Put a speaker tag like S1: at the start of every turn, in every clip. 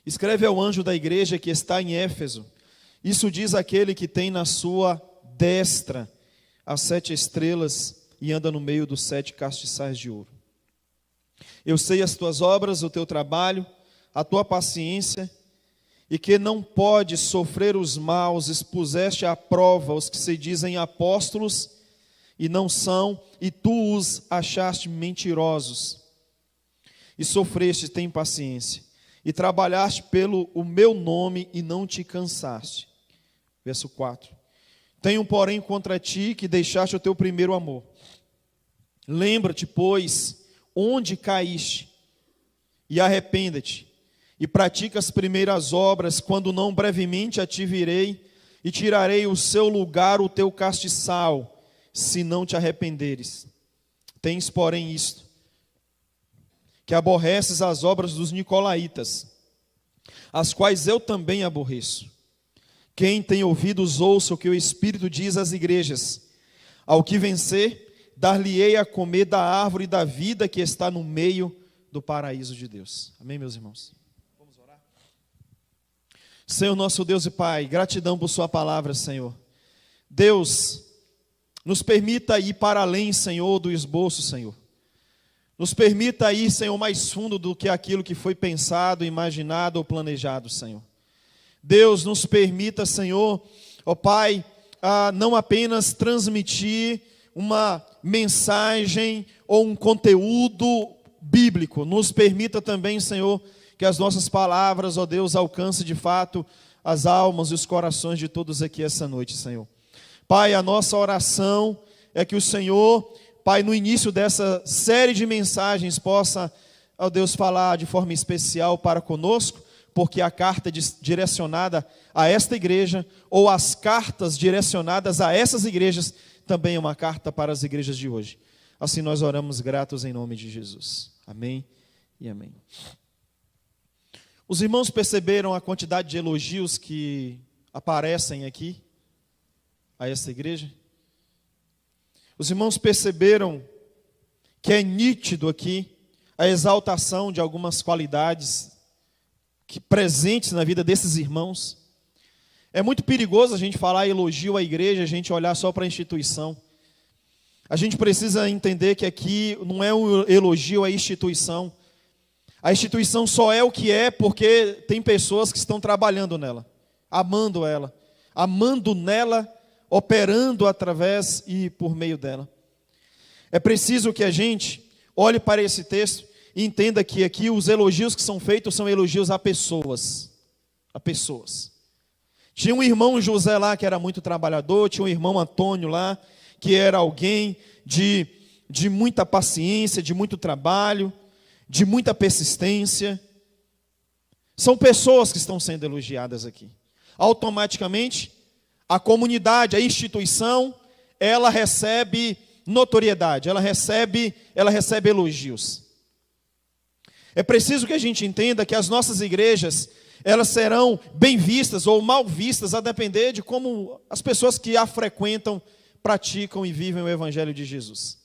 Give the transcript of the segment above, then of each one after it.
S1: Escreve ao anjo da igreja que está em Éfeso: isso diz aquele que tem na sua destra as 7 estrelas e anda no meio dos 7 castiçais de ouro. Eu sei as tuas obras, o teu trabalho, a tua paciência, e que não podes sofrer os maus, expuseste à prova os que se dizem apóstolos e não são, e tu os achaste mentirosos. E sofreste, tem paciência, e trabalhaste pelo o meu nome e não te cansaste. Verso 4. Tenho, porém, contra ti que deixaste o teu primeiro amor. Lembra-te, pois, onde caíste, e arrependa-te, e pratica as primeiras obras, quando não brevemente a ti virei, e tirarei o seu lugar o teu castiçal, se não te arrependeres. Tens, porém, isto, que aborreces as obras dos nicolaítas, as quais eu também aborreço. Quem tem ouvidos, ouça o que o Espírito diz às igrejas. Ao que vencer, dar-lhe-ei a comer da árvore da vida que está no meio do paraíso de Deus. Amém, meus irmãos? Vamos orar? Senhor, nosso Deus e Pai, gratidão por sua palavra, Senhor. Deus, nos permita ir para além, Senhor, do esboço, Senhor. Nos permita ir, Senhor, mais fundo do que aquilo que foi pensado, imaginado ou planejado, Senhor. Deus, nos permita, Senhor, ó Pai, não apenas transmitir uma mensagem ou um conteúdo bíblico. Nos permita também, Senhor, que as nossas palavras, ó Deus, alcancem de fato as almas e os corações de todos aqui essa noite, Senhor. Pai, a nossa oração é que o Senhor, Pai, no início dessa série de mensagens, possa, ó Deus, falar de forma especial para conosco, porque a carta direcionada a esta igreja, ou as cartas direcionadas a essas igrejas, também é uma carta para as igrejas de hoje. Assim nós oramos gratos em nome de Jesus. Amém e amém. Os irmãos perceberam a quantidade de elogios que aparecem aqui a essa igreja? Os irmãos perceberam que é nítido aqui a exaltação de algumas qualidades presentes na vida desses irmãos. É muito perigoso a gente falar elogio à igreja, a gente olhar só para a instituição. A gente precisa entender que aqui não é um elogio à instituição. A instituição só é o que é porque tem pessoas que estão trabalhando nela, amando nela, operando através e por meio dela. É preciso que a gente olhe para esse texto e entenda que aqui os elogios que são feitos são elogios a pessoas. A pessoas. Tinha um irmão José lá que era muito trabalhador, tinha um irmão Antônio lá que era alguém de muita paciência, de muito trabalho, de muita persistência. São pessoas que estão sendo elogiadas aqui. Automaticamente, a comunidade, a instituição, ela recebe notoriedade, ela recebe elogios. É preciso que a gente entenda que as nossas igrejas, elas serão bem vistas ou mal vistas, a depender de como as pessoas que a frequentam, praticam e vivem o Evangelho de Jesus.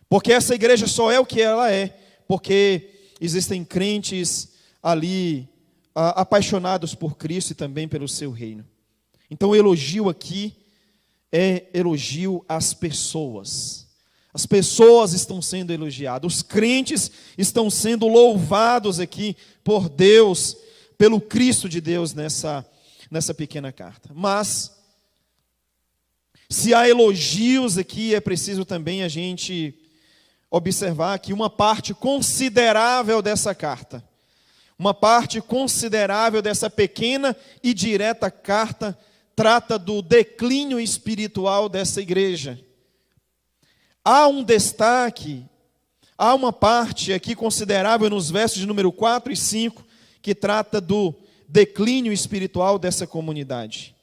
S1: Porque essa igreja só é o que ela é, porque existem crentes ali apaixonados por Cristo e também pelo seu reino. Então o elogio aqui é elogio às pessoas. As pessoas estão sendo elogiadas, os crentes estão sendo louvados aqui por Deus, pelo Cristo de Deus nessa pequena carta. Mas, se há elogios aqui, é preciso também a gente observar que uma parte considerável dessa carta, uma parte considerável dessa pequena e direta carta, trata do declínio espiritual dessa igreja. Há um destaque, há uma parte aqui considerável nos versos de número 4 e 5, que trata do declínio espiritual dessa comunidade.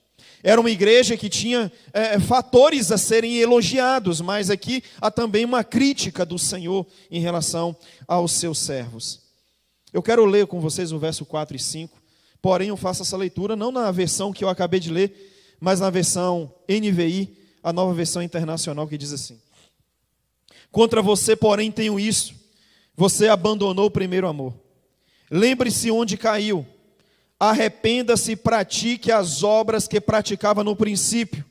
S1: Era uma igreja que tinha fatores a serem elogiados, mas aqui há também uma crítica do Senhor em relação aos seus servos. Eu quero ler com vocês o verso 4 e 5, porém eu faço essa leitura não na versão que eu acabei de ler, mas na versão NVI, a nova versão internacional, que diz assim: contra você, porém, tenho isso, você abandonou o primeiro amor. Lembre-se onde caiu, arrependa-se e pratique as obras que praticava no princípio.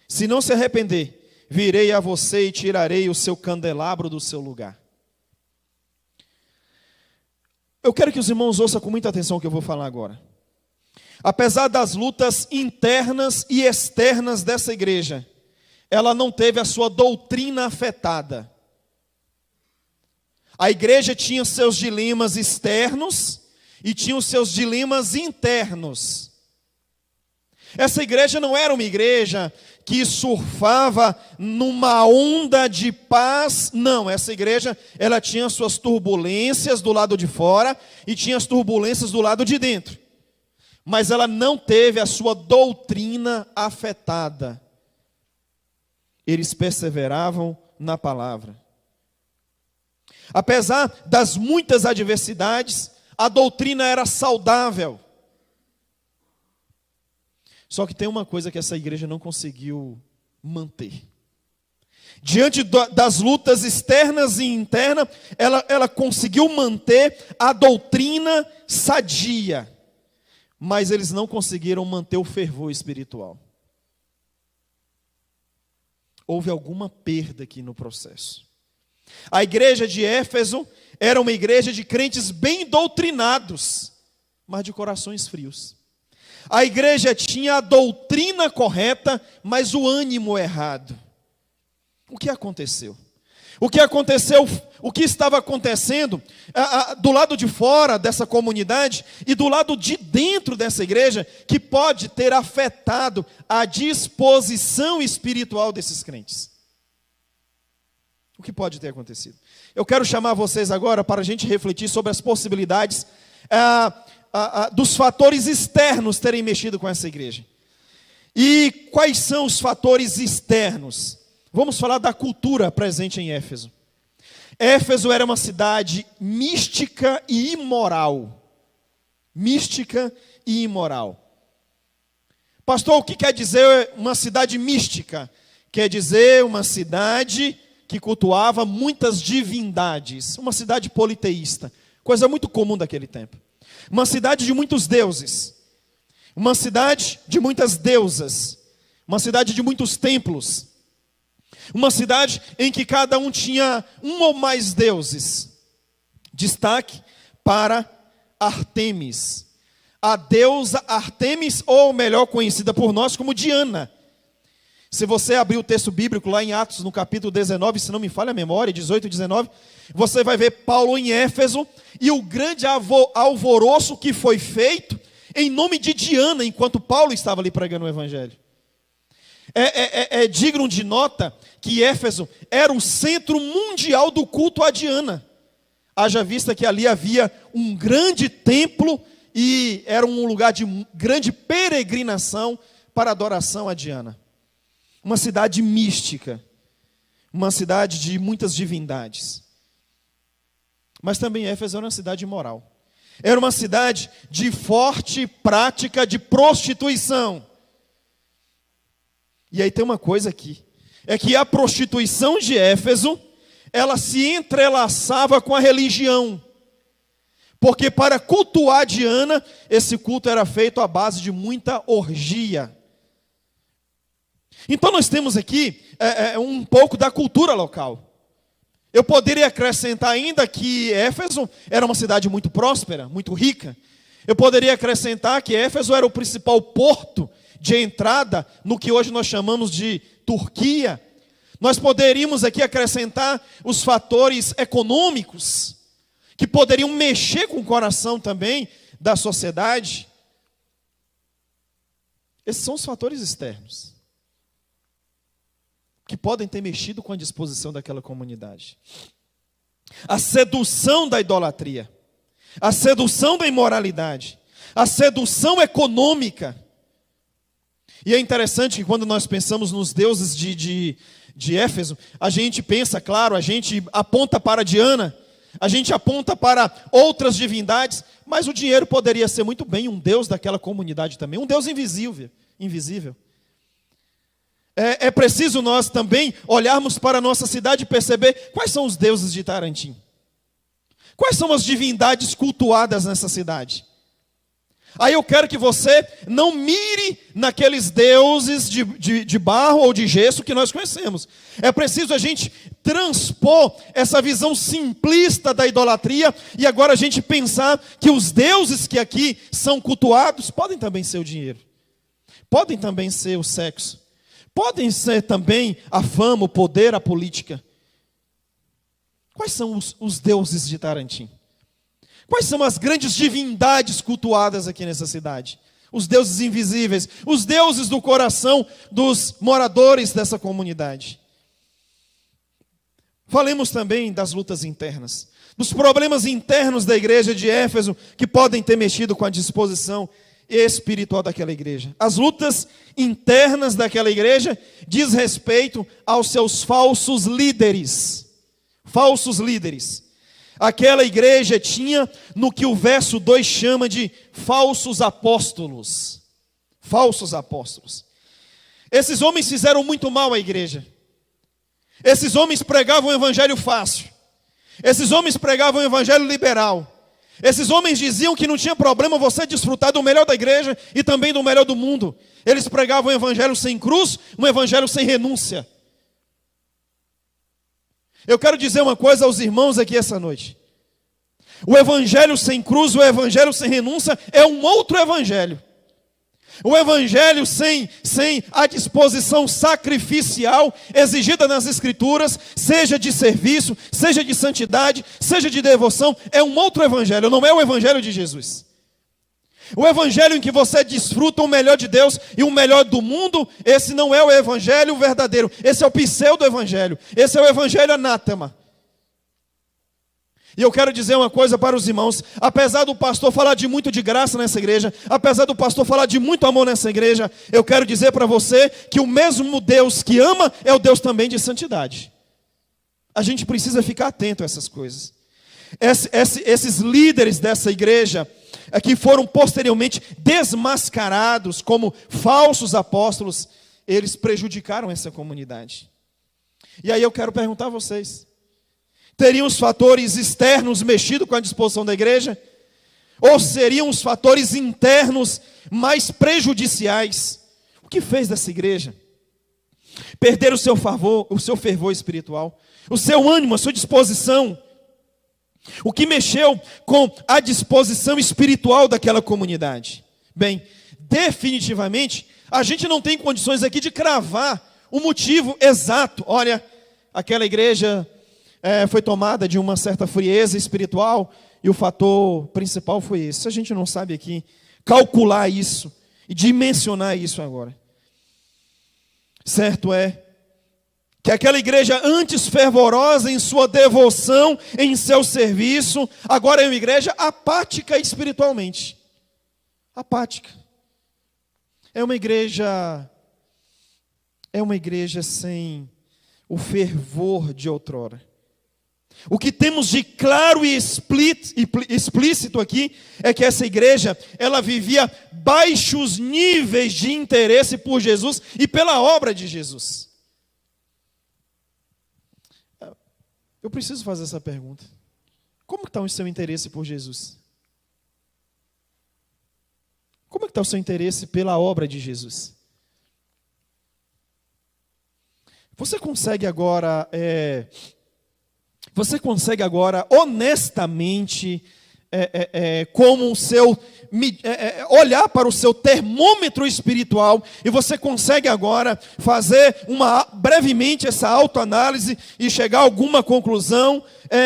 S1: Se não se arrepender, virei a você e tirarei o seu candelabro do seu lugar. Eu quero que os irmãos ouçam com muita atenção o que eu vou falar agora. Apesar das lutas internas e externas dessa igreja, ela não teve a sua doutrina afetada. A igreja tinha seus dilemas externos e tinha os seus dilemas internos. Essa igreja não era uma igreja que surfava numa onda de paz. Não, essa igreja, ela tinha suas turbulências do lado de fora e tinha as turbulências do lado de dentro. Mas ela não teve a sua doutrina afetada. Eles perseveravam na palavra. Apesar das muitas adversidades, a doutrina era saudável. Só que tem uma coisa que essa igreja não conseguiu manter. Diante das lutas externas e internas, ela conseguiu manter a doutrina sadia. Mas eles não conseguiram manter o fervor espiritual. Houve alguma perda aqui no processo. A igreja de Éfeso era uma igreja de crentes bem doutrinados, mas de corações frios. A igreja tinha a doutrina correta, mas o ânimo errado. O que aconteceu? O que estava acontecendo do lado de fora dessa comunidade e do lado de dentro dessa igreja, que pode ter afetado a disposição espiritual desses crentes? O que pode ter acontecido? Eu quero chamar vocês agora para a gente refletir sobre as possibilidades dos fatores externos terem mexido com essa igreja. E quais são os fatores externos? Vamos falar da cultura presente em Éfeso. Éfeso era uma cidade mística e imoral. Mística e imoral. Pastor, o que quer dizer uma cidade mística? Quer dizer uma cidade que cultuava muitas divindades. Uma cidade politeísta. Coisa muito comum daquele tempo. Uma cidade de muitos deuses. Uma cidade de muitas deusas. Uma cidade de muitos templos. Uma cidade em que cada um tinha um ou mais deuses. Destaque para Ártemis. A deusa Ártemis, ou melhor conhecida por nós como Diana. Se você abrir o texto bíblico lá em Atos, no capítulo 19, se não me falha a memória, 18 e 19, você vai ver Paulo em Éfeso e o grande alvoroço que foi feito em nome de Diana, enquanto Paulo estava ali pregando o evangelho. É digno de nota que Éfeso era o centro mundial do culto a Diana. Haja vista que ali havia um grande templo e era um lugar de grande peregrinação para adoração a Diana. Uma cidade mística, uma cidade de muitas divindades. Mas também Éfeso era uma cidade imoral. Era uma cidade de forte prática de prostituição. E aí tem uma coisa aqui, é que a prostituição de Éfeso, ela se entrelaçava com a religião. Porque para cultuar Diana, esse culto era feito à base de muita orgia. Então nós temos aqui um pouco da cultura local. Eu poderia acrescentar ainda que Éfeso era uma cidade muito próspera, muito rica. Eu poderia acrescentar que Éfeso era o principal porto de entrada no que hoje nós chamamos de Turquia. Nós poderíamos aqui acrescentar os fatores econômicos, que poderiam mexer com o coração também da sociedade. Esses são os fatores externos, que podem ter mexido com a disposição daquela comunidade. A sedução da idolatria, a sedução da imoralidade, a sedução econômica. E é interessante que quando nós pensamos nos deuses de Éfeso, a gente pensa, claro, a gente aponta para Diana, a gente aponta para outras divindades, mas o dinheiro poderia ser muito bem um deus daquela comunidade também, um deus invisível. É preciso nós também olharmos para a nossa cidade e perceber quais são os deuses de Tarantim. Quais são as divindades cultuadas nessa cidade? Aí eu quero que você não mire naqueles deuses de barro ou de gesso que nós conhecemos. É preciso a gente transpor essa visão simplista da idolatria e agora a gente pensar que os deuses que aqui são cultuados podem também ser o dinheiro, podem também ser o sexo, podem ser também a fama, o poder, a política. Quais são os deuses de Tarantim? Quais são as grandes divindades cultuadas aqui nessa cidade? Os deuses invisíveis, os deuses do coração dos moradores dessa comunidade. Falemos também das lutas internas, dos problemas internos da igreja de Éfeso, que podem ter mexido com a disposição espiritual daquela igreja. As lutas internas daquela igreja diz respeito aos seus falsos líderes. Falsos líderes. Aquela igreja tinha no que o verso 2 chama de falsos apóstolos. Falsos apóstolos. Esses homens fizeram muito mal à igreja. Esses homens pregavam o evangelho fácil. Esses homens pregavam o evangelho liberal. Esses homens diziam que não tinha problema você desfrutar do melhor da igreja e também do melhor do mundo. Eles pregavam o evangelho sem cruz, um evangelho sem renúncia. Eu quero dizer uma coisa aos irmãos aqui essa noite. O evangelho sem cruz, o evangelho sem renúncia é um outro evangelho. O evangelho sem a disposição sacrificial exigida nas escrituras, seja de serviço, seja de santidade, seja de devoção, é um outro evangelho, não é o evangelho de Jesus. O evangelho em que você desfruta o melhor de Deus e o melhor do mundo, esse não é o evangelho verdadeiro, esse é o pseudo-evangelho, esse é o evangelho anátema. E eu quero dizer uma coisa para os irmãos, apesar do pastor falar de muito de graça nessa igreja, apesar do pastor falar de muito amor nessa igreja, eu quero dizer para você que o mesmo Deus que ama é o Deus também de santidade. A gente precisa ficar atento a essas coisas. Esses líderes dessa igreja, que foram posteriormente desmascarados como falsos apóstolos, eles prejudicaram essa comunidade. E aí eu quero perguntar a vocês, teriam os fatores externos mexido com a disposição da igreja? Ou seriam os fatores internos mais prejudiciais? O que fez dessa igreja perder o seu fervor espiritual, o seu ânimo, a sua disposição? O que mexeu com a disposição espiritual daquela comunidade? Bem, definitivamente, a gente não tem condições aqui de cravar o motivo exato. Olha, aquela igreja foi tomada de uma certa frieza espiritual e o fator principal foi esse. A gente não sabe aqui calcular isso e dimensionar isso agora. Certo é que aquela igreja antes fervorosa em sua devoção, em seu serviço, agora é uma igreja apática espiritualmente. Apática. É uma igreja sem o fervor de outrora. O que temos de claro e explícito aqui é que essa igreja, ela vivia baixos níveis de interesse por Jesus e pela obra de Jesus. Eu preciso fazer essa pergunta. Como está o seu interesse por Jesus? Como está o seu interesse pela obra de Jesus? Você consegue agora honestamente, como o seu, olhar para o seu termômetro espiritual, e você consegue agora fazer brevemente essa autoanálise e chegar a alguma conclusão?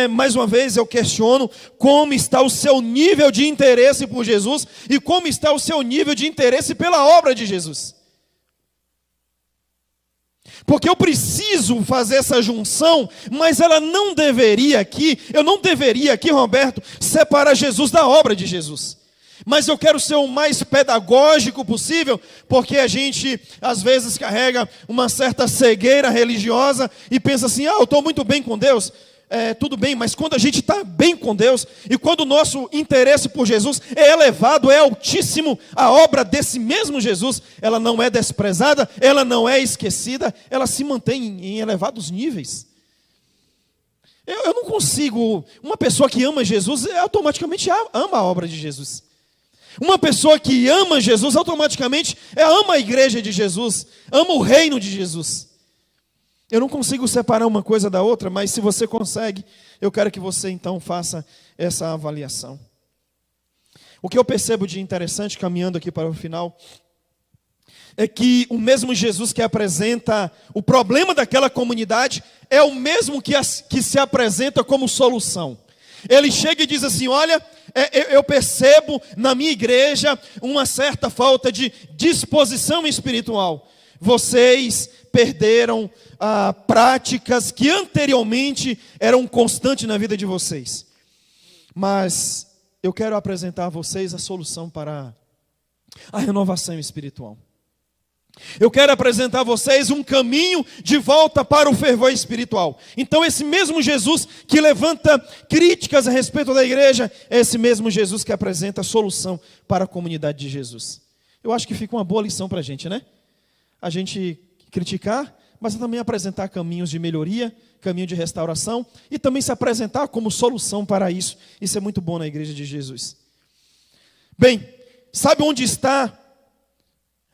S1: Mais uma vez eu questiono como está o seu nível de interesse por Jesus e como está o seu nível de interesse pela obra de Jesus. Porque eu preciso fazer essa junção, mas eu não deveria aqui, Roberto, separar Jesus da obra de Jesus. Mas eu quero ser o mais pedagógico possível, porque a gente às vezes carrega uma certa cegueira religiosa e pensa assim, eu estou muito bem com Deus. Tudo bem, mas quando a gente está bem com Deus e quando o nosso interesse por Jesus é elevado, é altíssimo, a obra desse mesmo Jesus, ela não é desprezada, ela não é esquecida, ela se mantém em elevados níveis. Eu não consigo, uma pessoa que ama Jesus automaticamente ama a obra de Jesus. Uma pessoa que ama Jesus, automaticamente, ama a igreja de Jesus, ama o reino de Jesus. Eu não consigo separar uma coisa da outra, mas se você consegue, eu quero que você então faça essa avaliação. O que eu percebo de interessante, caminhando aqui para o final, é que o mesmo Jesus que apresenta o problema daquela comunidade é o mesmo que se apresenta como solução. Ele chega e diz assim: olha, eu percebo na minha igreja uma certa falta de disposição espiritual. Vocês perderam práticas que anteriormente eram constantes na vida de vocês. Mas eu quero apresentar a vocês a solução para a renovação espiritual. Eu quero apresentar a vocês um caminho de volta para o fervor espiritual. Então esse mesmo Jesus que levanta críticas a respeito da igreja, é esse mesmo Jesus que apresenta a solução para a comunidade de Jesus. Eu acho que fica uma boa lição para a gente, né? A gente criticar, mas também apresentar caminhos de melhoria, caminho de restauração, e também se apresentar como solução para isso. Isso é muito bom na igreja de Jesus. Bem, sabe onde está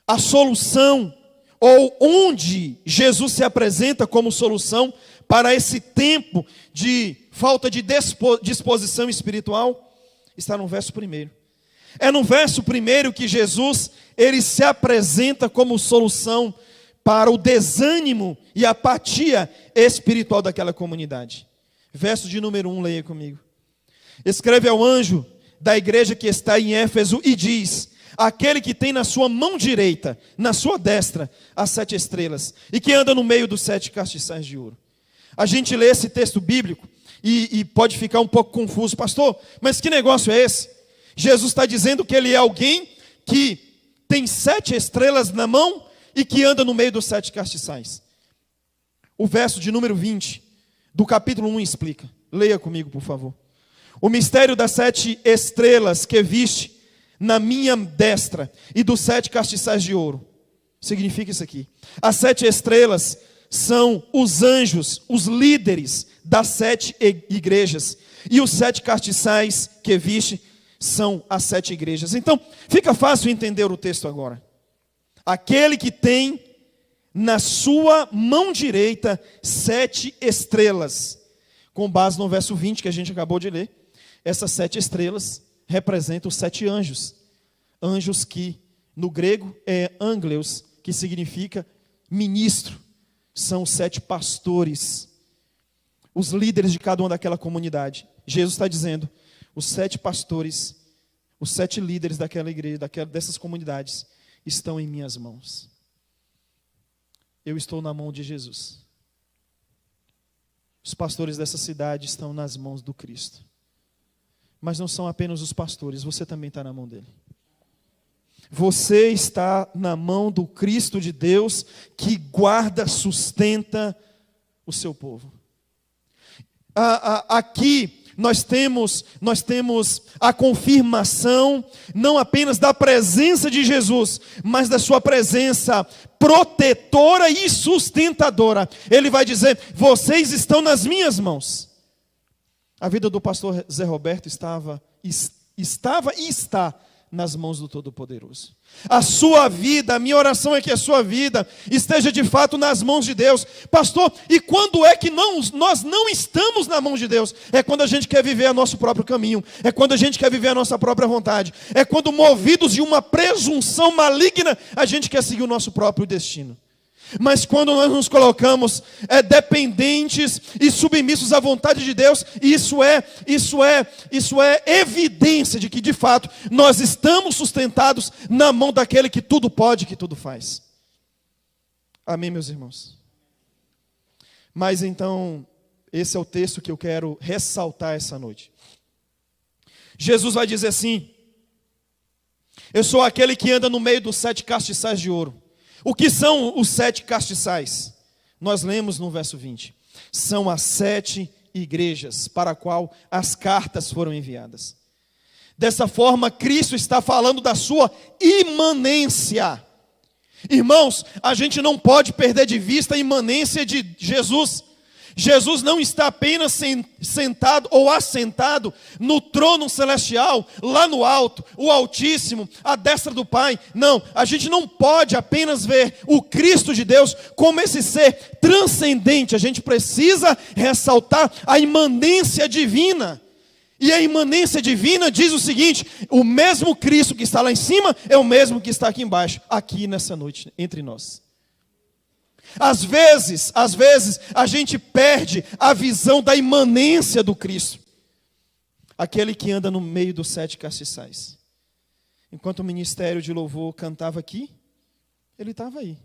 S1: a solução, ou onde Jesus se apresenta como solução para esse tempo de falta de disposição espiritual? Está no verso 1. É no verso 1 que Jesus, ele se apresenta como solução para o desânimo e apatia espiritual daquela comunidade. Verso de número 1, leia comigo. Escreve ao anjo da igreja que está em Éfeso e diz: aquele que tem na sua mão direita, na sua destra, as 7 estrelas, e que anda no meio dos 7 castiçais de ouro. A gente lê esse texto bíblico e pode ficar um pouco confuso. Pastor, mas que negócio é esse? Jesus está dizendo que ele é alguém que tem 7 estrelas na mão e que anda no meio dos 7 castiçais. O verso de número 20 do capítulo 1 explica. Leia comigo, por favor. O mistério das 7 estrelas que viste na minha destra e dos 7 castiçais de ouro. Significa isso aqui. As 7 estrelas são os anjos, os líderes das 7 igrejas. E os 7 castiçais que viste são as 7 igrejas. Então, fica fácil entender o texto agora. Aquele que tem na sua mão direita 7 estrelas. Com base no verso 20 que a gente acabou de ler. Essas 7 estrelas representam os 7 anjos. Anjos que no grego é angelos, que significa ministro. São os 7 pastores, os líderes de cada uma daquela comunidade. Jesus está dizendo: os 7 pastores, os 7 líderes daquela igreja, dessas comunidades, estão em minhas mãos. Eu estou na mão de Jesus. Os pastores dessa cidade estão nas mãos do Cristo. Mas não são apenas os pastores, você também está na mão dele. Você está na mão do Cristo de Deus, que guarda, sustenta o seu povo. Aqui nós temos a confirmação, não apenas da presença de Jesus, mas da sua presença protetora e sustentadora. Ele vai dizer: vocês estão nas minhas mãos. A vida do pastor Zé Roberto estava e está nas mãos do Todo-Poderoso. A sua vida, a minha oração é que a sua vida esteja de fato nas mãos de Deus. Pastor, e quando é que nós não estamos na mão de Deus? É quando a gente quer viver o nosso próprio caminho. É quando a gente quer viver a nossa própria vontade. É quando, movidos de uma presunção maligna, a gente quer seguir o nosso próprio destino. Mas quando nós nos colocamos dependentes e submissos à vontade de Deus, isso é evidência de que de fato nós estamos sustentados na mão daquele que tudo pode, que tudo faz. Amém, meus irmãos? Mas então, esse é o texto que eu quero ressaltar essa noite. Jesus vai dizer assim: eu sou aquele que anda no meio dos 7 castiçais de ouro. O que são os 7 castiçais? Nós lemos no verso 20. São as 7 igrejas para a qual as cartas foram enviadas. Dessa forma, Cristo está falando da sua imanência. Irmãos, a gente não pode perder de vista a imanência de Jesus. Jesus não está apenas sentado ou assentado no trono celestial, lá no alto, o Altíssimo, à destra do Pai. Não, a gente não pode apenas ver o Cristo de Deus como esse ser transcendente. A gente precisa ressaltar a imanência divina. E a imanência divina diz o seguinte: o mesmo Cristo que está lá em cima é o mesmo que está aqui embaixo, aqui nessa noite, entre nós. Às vezes, a gente perde a visão da imanência do Cristo. Aquele que anda no meio dos 7 castiçais. Enquanto o ministério de louvor cantava aqui, ele estava aí.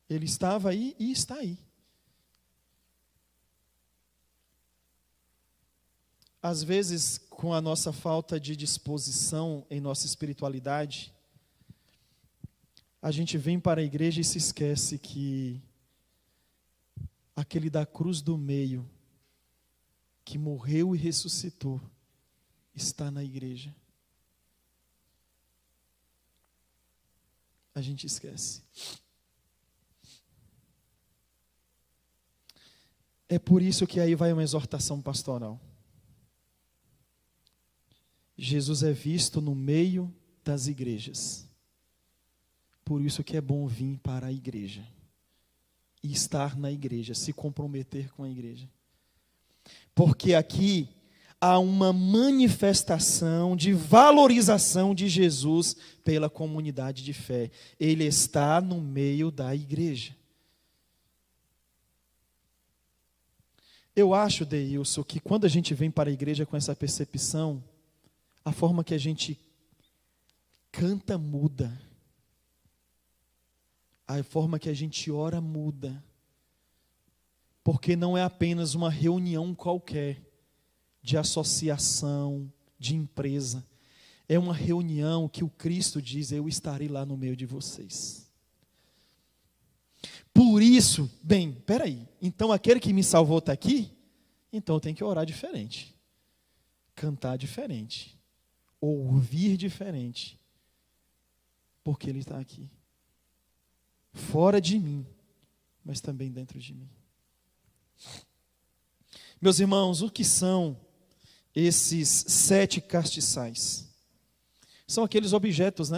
S1: Ele estava aí e está aí. Às vezes, com a nossa falta de disposição em nossa espiritualidade, a gente vem para a igreja e se esquece que aquele da cruz do meio, que morreu e ressuscitou, está na igreja. A gente esquece. É por isso que aí vai uma exortação pastoral. Jesus é visto no meio das igrejas. Por isso que é bom vir para a igreja. E estar na igreja, se comprometer com a igreja. Porque aqui há uma manifestação de valorização de Jesus pela comunidade de fé. Ele está no meio da igreja. Eu acho, Deilson, que quando a gente vem para a igreja com essa percepção, a forma que a gente canta muda. A forma que a gente ora muda. Porque não é apenas uma reunião qualquer de associação, de empresa. É uma reunião que o Cristo diz: eu estarei lá no meio de vocês. Por isso, peraí, então aquele que me salvou está aqui? Então eu tenho que orar diferente, cantar diferente, ouvir diferente, porque Ele está aqui. Fora de mim, mas também dentro de mim. Meus irmãos, o que são esses 7 castiçais? São aqueles objetos,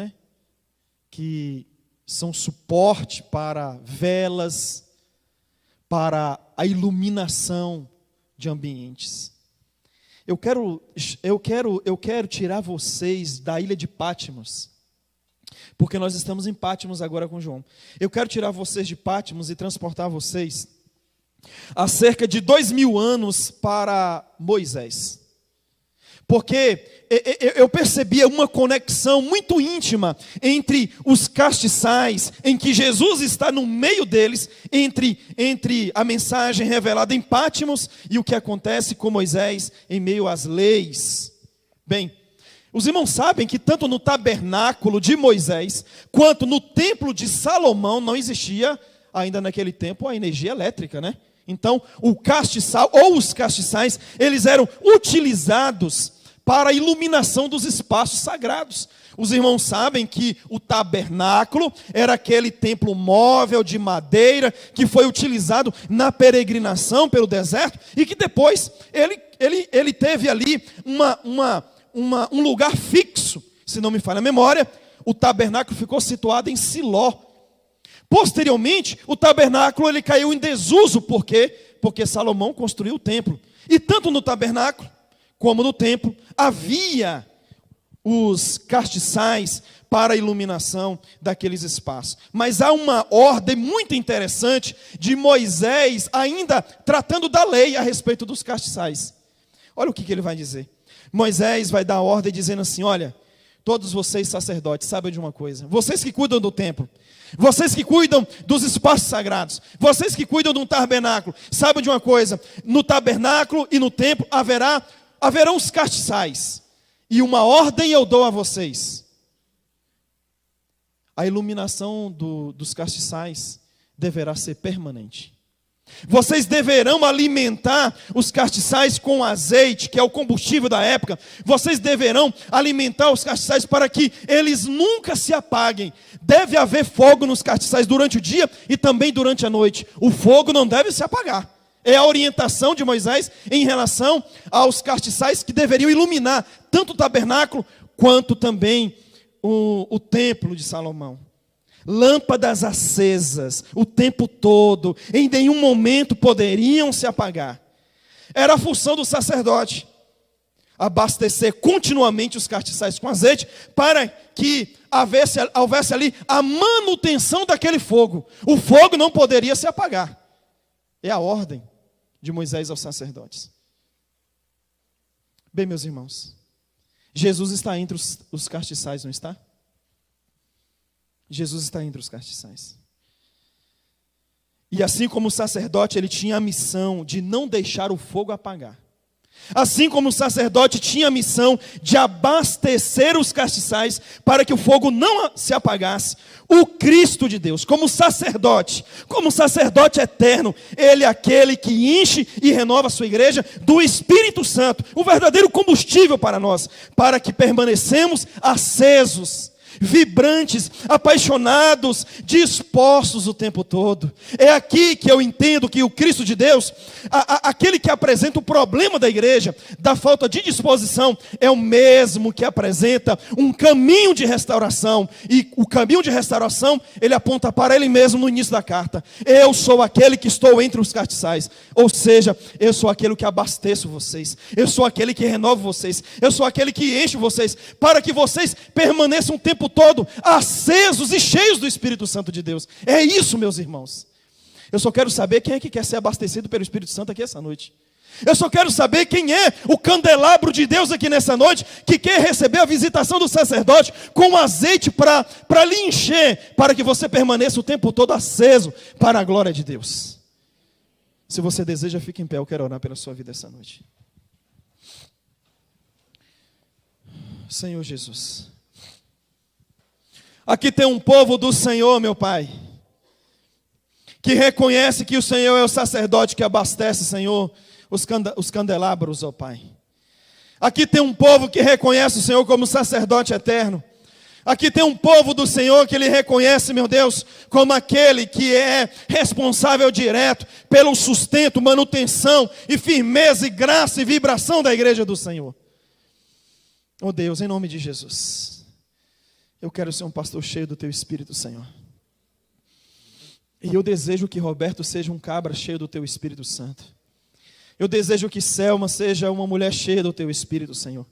S1: que são suporte para velas, para a iluminação de ambientes. Eu quero tirar vocês da ilha de Patmos, porque nós estamos em Patmos agora com João. Eu quero tirar vocês de Patmos e transportar vocês há cerca de 2000 anos para Moisés. Porque eu percebia uma conexão muito íntima entre os castiçais, em que Jesus está no meio deles, entre a mensagem revelada em Patmos e o que acontece com Moisés em meio às leis. Bem, os irmãos sabem que tanto no tabernáculo de Moisés, quanto no templo de Salomão, não existia ainda naquele tempo a energia elétrica, Então, o castiçal ou os castiçais, eles eram utilizados para a iluminação dos espaços sagrados. Os irmãos sabem que o tabernáculo era aquele templo móvel de madeira que foi utilizado na peregrinação pelo deserto e que depois ele teve ali um lugar fixo. Se não me falha a memória, o tabernáculo ficou situado em Siló. Posteriormente, o tabernáculo ele caiu em desuso. Por quê? Porque Salomão construiu o templo. E tanto no tabernáculo como no templo havia os castiçais para a iluminação daqueles espaços. Mas há uma ordem muito interessante de Moisés ainda tratando da lei a respeito dos castiçais. Olha o que ele vai dizer. Moisés vai dar a ordem dizendo assim: olha, todos vocês sacerdotes, sabem de uma coisa. Vocês que cuidam do templo, vocês que cuidam dos espaços sagrados, vocês que cuidam do tabernáculo, sabem de uma coisa: no tabernáculo e no templo haverão os castiçais, e uma ordem eu dou a vocês. A iluminação dos castiçais deverá ser permanente. Vocês deverão alimentar os castiçais com azeite, que é o combustível da época. Vocês deverão alimentar os castiçais para que eles nunca se apaguem. Deve haver fogo nos castiçais durante o dia e também durante a noite. O fogo não deve se apagar. É a orientação de Moisés em relação aos castiçais que deveriam iluminar tanto o tabernáculo quanto também o templo de Salomão. Lâmpadas acesas o tempo todo, em nenhum momento poderiam se apagar. Era a função do sacerdote abastecer continuamente os castiçais com azeite, para que houvesse ali a manutenção daquele fogo. O fogo não poderia se apagar. É a ordem de Moisés aos sacerdotes. Bem, meus irmãos, Jesus está entre os castiçais, não está? Jesus está entre os castiçais. E assim como o sacerdote, ele tinha a missão de não deixar o fogo apagar. Assim como o sacerdote tinha a missão de abastecer os castiçais para que o fogo não se apagasse, o Cristo de Deus, como sacerdote eterno, ele é aquele que enche e renova a sua igreja do Espírito Santo, o verdadeiro combustível para nós, para que permanecemos acesos, vibrantes, apaixonados, dispostos o tempo todo. É aqui que eu entendo que o Cristo de Deus, aquele que apresenta o problema da igreja, da falta de disposição, é o mesmo que apresenta um caminho de restauração. E o caminho de restauração, ele aponta para ele mesmo no início da carta. Eu sou aquele que estou entre os castiçais. Ou seja, eu sou aquele que abasteço vocês. Eu sou aquele que renovo vocês. Eu sou aquele que enche vocês, para que vocês permaneçam um tempo todo acesos e cheios do Espírito Santo de Deus. É isso, meus irmãos. Eu só quero saber quem é que quer ser abastecido pelo Espírito Santo aqui essa noite. Eu só quero saber quem é o candelabro de Deus aqui nessa noite, que quer receber a visitação do sacerdote com azeite para lhe encher, para que você permaneça o tempo todo aceso para a glória de Deus. Se você deseja, fique em pé. Eu quero orar pela sua vida essa noite. Senhor Jesus, aqui tem um povo do Senhor, meu Pai, que reconhece que o Senhor é o sacerdote que abastece, Senhor, os candelabros, ó Pai. Aqui tem um povo que reconhece o Senhor como sacerdote eterno. Aqui tem um povo do Senhor que ele reconhece, meu Deus, como aquele que é responsável direto pelo sustento, manutenção e firmeza e graça e vibração da igreja do Senhor. Ó Deus, em nome de Jesus, eu quero ser um pastor cheio do Teu Espírito, Senhor. E eu desejo que Roberto seja um cabra cheio do Teu Espírito Santo. Eu desejo que Selma seja uma mulher cheia do Teu Espírito, Senhor.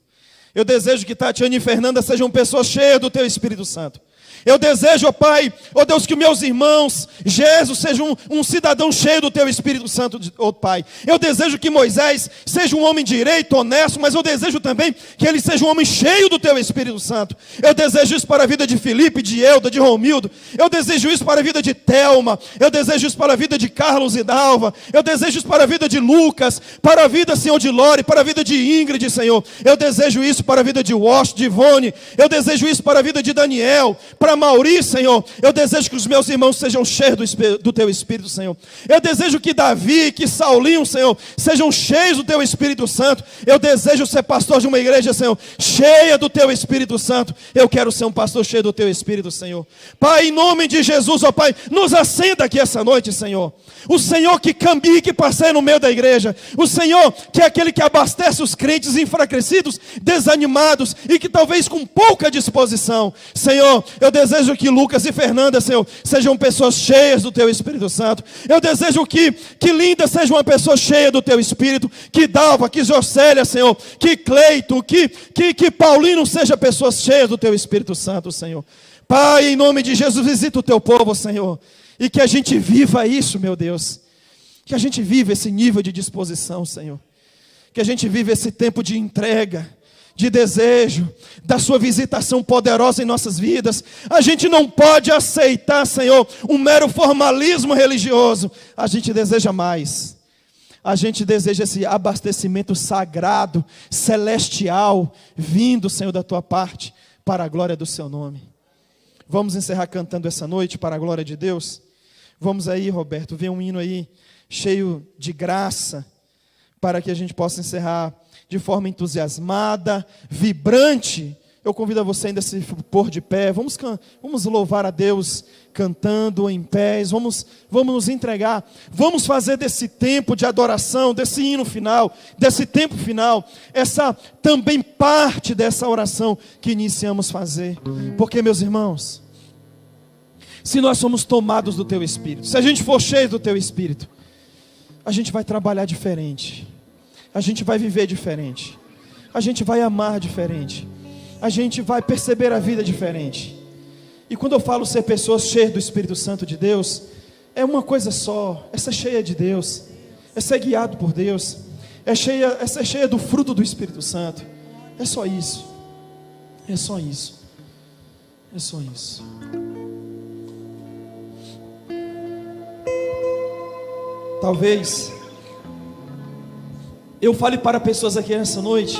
S1: Eu desejo que Tatiana e Fernanda sejam pessoas cheias do Teu Espírito Santo. Eu desejo, ó Pai, ó Deus, que meus irmãos, Jesus, seja um cidadão cheio do Teu Espírito Santo, ó Pai. Eu desejo que Moisés seja um homem direito, honesto, mas eu desejo também que ele seja um homem cheio do Teu Espírito Santo. Eu desejo isso para a vida de Felipe, de Elda, de Romildo. Eu desejo isso para a vida de Thelma. Eu desejo isso para a vida de Carlos e Dalva. Eu desejo isso para a vida de Lucas, para a vida, Senhor, de Lore, para a vida de Ingrid, Senhor. Eu desejo isso para a vida de Washington, de Ivone. Eu desejo isso para a vida de Daniel, para Mauri, Senhor. Eu desejo que os meus irmãos sejam cheios do Teu Espírito, Senhor. Eu desejo que Davi, que Saulinho, Senhor, sejam cheios do Teu Espírito Santo. Eu desejo ser pastor de uma igreja, Senhor, cheia do Teu Espírito Santo. Eu quero ser um pastor cheio do Teu Espírito, Senhor. Pai, em nome de Jesus, ó Pai, nos acenda aqui essa noite, Senhor. O Senhor que caminha e que passeia no meio da igreja. O Senhor que é aquele que abastece os crentes enfraquecidos, desanimados e que talvez com pouca disposição. Senhor, eu desejo que Lucas e Fernanda, Senhor, sejam pessoas cheias do Teu Espírito Santo. Eu desejo que Linda seja uma pessoa cheia do Teu Espírito, que Dalva, que Jocélia, Senhor, que Cleito, que Paulino seja pessoas cheias do Teu Espírito Santo, Senhor. Pai, em nome de Jesus, visita o Teu povo, Senhor, e que a gente viva isso, meu Deus, que a gente viva esse nível de disposição, Senhor, que a gente viva esse tempo de entrega, de desejo, da Sua visitação poderosa em nossas vidas. A gente não pode aceitar, Senhor, um mero formalismo religioso. A gente deseja mais. A gente deseja esse abastecimento sagrado, celestial, vindo, Senhor, da Tua parte, para a glória do Seu nome. Vamos encerrar cantando essa noite para a glória de Deus? Vamos aí, Roberto, vem um hino aí cheio de graça, para que a gente possa encerrar de forma entusiasmada, vibrante. Eu convido a você ainda a se pôr de pé. Vamos louvar a Deus cantando em pés. Vamos nos entregar. Vamos fazer desse tempo de adoração, desse hino final, desse tempo final, essa também parte dessa oração que iniciamos fazer. Porque, meus irmãos, se nós somos tomados do Teu Espírito, se a gente for cheio do Teu Espírito, a gente vai trabalhar diferente, a gente vai viver diferente, a gente vai amar diferente, a gente vai perceber a vida diferente. E quando eu falo ser pessoas cheias do Espírito Santo de Deus, é uma coisa só: é ser cheia de Deus, é ser guiado por Deus, é ser cheia do fruto do Espírito Santo. É só isso, é só isso, é só isso. Talvez eu fale para pessoas aqui nessa noite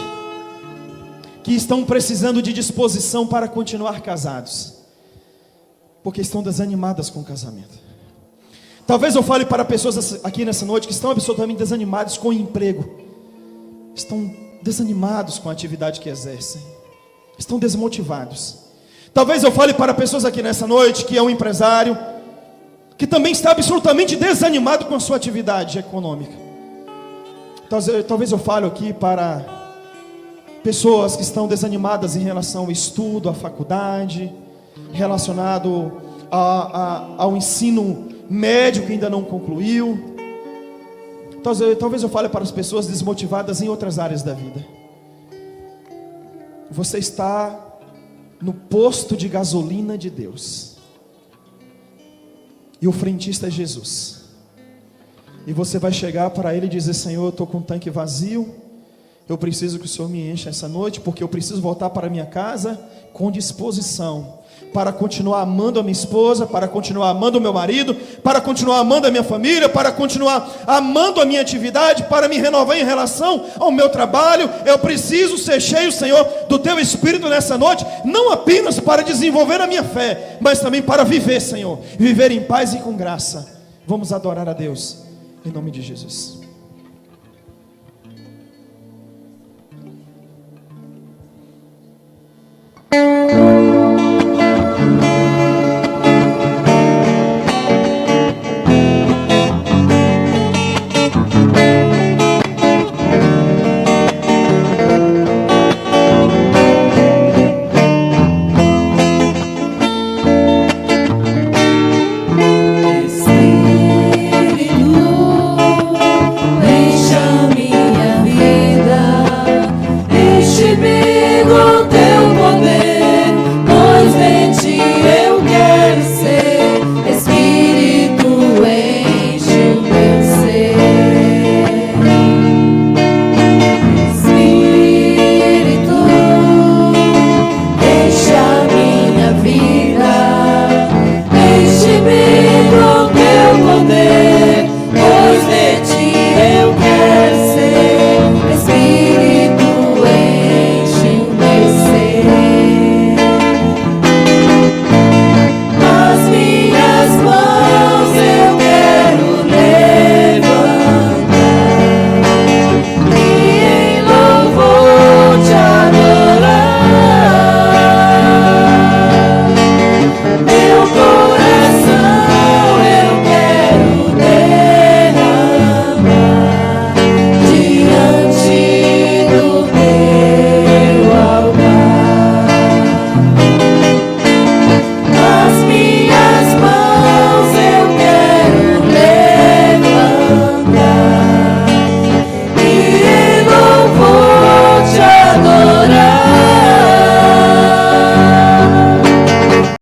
S1: que estão precisando de disposição para continuar casados, porque estão desanimadas com o casamento. Talvez eu fale para pessoas aqui nessa noite que estão absolutamente desanimadas com o emprego, estão desanimados com a atividade que exercem, estão desmotivados. Talvez eu fale para pessoas aqui nessa noite que é um empresário, que também está absolutamente desanimado com a sua atividade econômica. Talvez eu fale aqui para pessoas que estão desanimadas em relação ao estudo, à faculdade, relacionado ao ensino médio que ainda não concluiu. Talvez eu fale para as pessoas desmotivadas em outras áreas da vida. Você está no posto de gasolina de Deus, e o frentista é Jesus, e você vai chegar para Ele e dizer: Senhor, eu estou com o tanque vazio, eu preciso que o Senhor me encha essa noite, porque eu preciso voltar para minha casa com disposição, para continuar amando a minha esposa, para continuar amando o meu marido, para continuar amando a minha família, para continuar amando a minha atividade, para me renovar em relação ao meu trabalho. Eu preciso ser cheio, Senhor, do Teu Espírito nessa noite, não apenas para desenvolver a minha fé, mas também para viver, Senhor, viver em paz e com graça. Vamos adorar a Deus, em nome de Jesus.